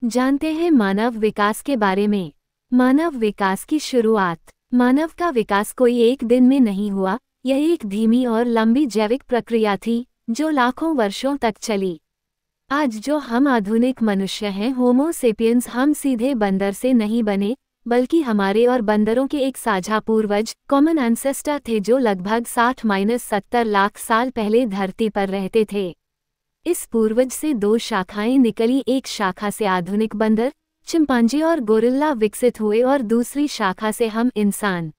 जानते हैं मानव विकास के बारे में। मानव विकास की शुरुआत। मानव का विकास कोई एक दिन में नहीं हुआ, यह एक धीमी और लंबी जैविक प्रक्रिया थी जो लाखों वर्षों तक चली। आज जो हम आधुनिक मनुष्य हैं, होमो सेपियंस, हम सीधे बंदर से नहीं बने, बल्कि हमारे और बंदरों के एक साझा पूर्वज, कॉमन एंसेस्टर थे जो लगभग 60-70 लाख साल पहले धरती पर रहते थे। इस पूर्वज से दो शाखाएं निकली, एक शाखा से आधुनिक बंदर, चिंपांजी और गोरिल्ला विकसित हुए और दूसरी शाखा से हम इंसान।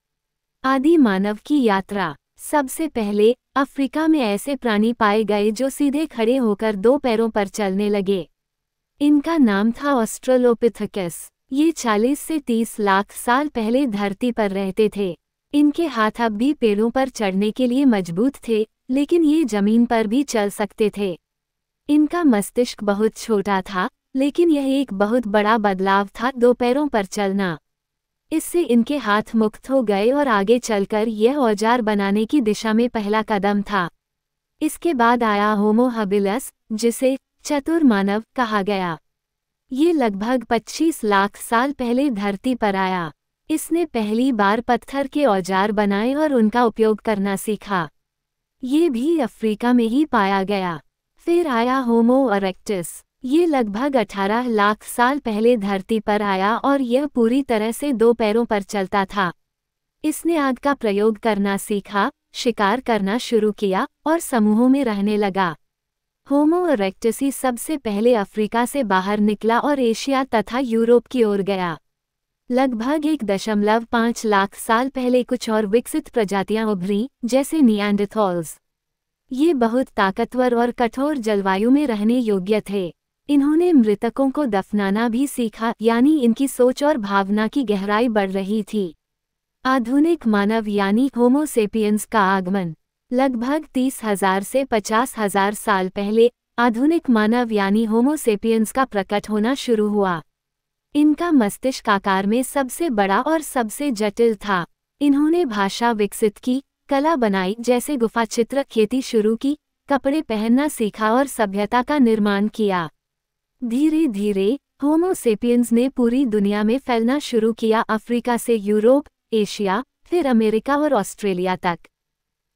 आदि मानव की यात्रा। सबसे पहले अफ्रीका में ऐसे प्राणी पाए गए जो सीधे खड़े होकर दो पैरों पर चलने लगे। इनका नाम था ऑस्ट्रेलोपिथेकस। ये 40 से 30 लाख साल पहले धरती पर रहते थे। इनके हाथ अब भी पेड़ों पर चढ़ने के लिए मजबूत थे, लेकिन ये जमीन पर भी चल सकते थे। इनका मस्तिष्क बहुत छोटा था, लेकिन यह एक बहुत बड़ा बदलाव था, दो पैरों पर चलना। इससे इनके हाथ मुक्त हो गए और आगे चलकर यह औजार बनाने की दिशा में पहला कदम था। इसके बाद आया होमो हबिलस, जिसे चतुर मानव कहा गया। ये लगभग 25 लाख साल पहले धरती पर आया। इसने पहली बार पत्थर के औजार बनाए और उनका उपयोग करना सीखा। ये भी अफ्रीका में ही पाया गया। फिर आया होमो इरेक्टस। ये लगभग 18 लाख साल पहले धरती पर आया और यह पूरी तरह से दो पैरों पर चलता था। इसने आग का प्रयोग करना सीखा, शिकार करना शुरू किया और समूहों में रहने लगा। होमो इरेक्टस ही सबसे पहले अफ्रीका से बाहर निकला और एशिया तथा यूरोप की ओर गया। लगभग 1.5 लाख साल पहले कुछ और विकसित प्रजातियां उभरीं, जैसे निएंडरथॉल्स। ये बहुत ताकतवर और कठोर जलवायु में रहने योग्य थे। इन्होंने मृतकों को दफनाना भी सीखा, यानी इनकी सोच और भावना की गहराई बढ़ रही थी। आधुनिक मानव यानी होमो सेपियंस का आगमन। लगभग 30,000 से 50,000 साल पहले आधुनिक मानव यानी होमो सेपियंस का प्रकट होना शुरू हुआ। इनका मस्तिष्क आकार में सबसे बड़ा और सबसे जटिल था। इन्होंने भाषा विकसित की, कला बनाई जैसे गुफा चित्र, खेती शुरू की, कपड़े पहनना सीखा और सभ्यता का निर्माण किया। धीरे धीरे होमो सेपियंस ने पूरी दुनिया में फैलना शुरू किया, अफ्रीका से यूरोप, एशिया, फिर अमेरिका और ऑस्ट्रेलिया तक।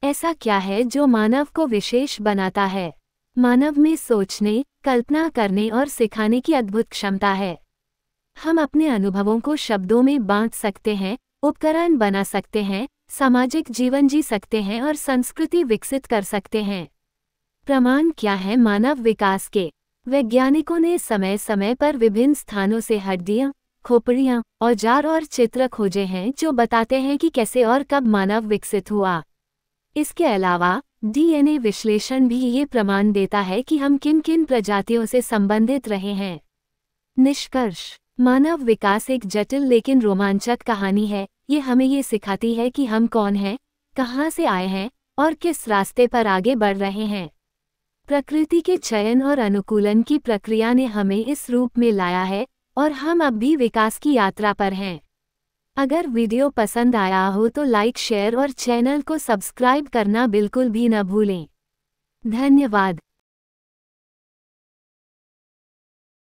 ऐसा क्या है जो मानव को विशेष बनाता है? मानव में सोचने, कल्पना करने और सिखाने की अद्भुत क्षमता है। हम अपने अनुभवों को शब्दों में बांट सकते हैं, उपकरण बना सकते हैं, सामाजिक जीवन जी सकते हैं और संस्कृति विकसित कर सकते हैं। प्रमाण क्या है मानव विकास के? वैज्ञानिकों ने समय समय पर विभिन्न स्थानों से हड्डियां, खोपड़ियां, औजार और चित्र खोजे हैं जो बताते हैं कि कैसे और कब मानव विकसित हुआ। इसके अलावा डीएनए विश्लेषण भी ये प्रमाण देता है कि हम किन किन प्रजातियों से संबंधित रहे हैं। निष्कर्ष: मानव विकास एक जटिल लेकिन रोमांचक कहानी है। ये हमें ये सिखाती है कि हम कौन हैं, कहाँ से आए हैं और किस रास्ते पर आगे बढ़ रहे हैं। प्रकृति के चयन और अनुकूलन की प्रक्रिया ने हमें इस रूप में लाया है और हम अब भी विकास की यात्रा पर हैं। अगर वीडियो पसंद आया हो तो लाइक, शेयर और चैनल को सब्सक्राइब करना बिल्कुल भी न भूलें। धन्यवाद।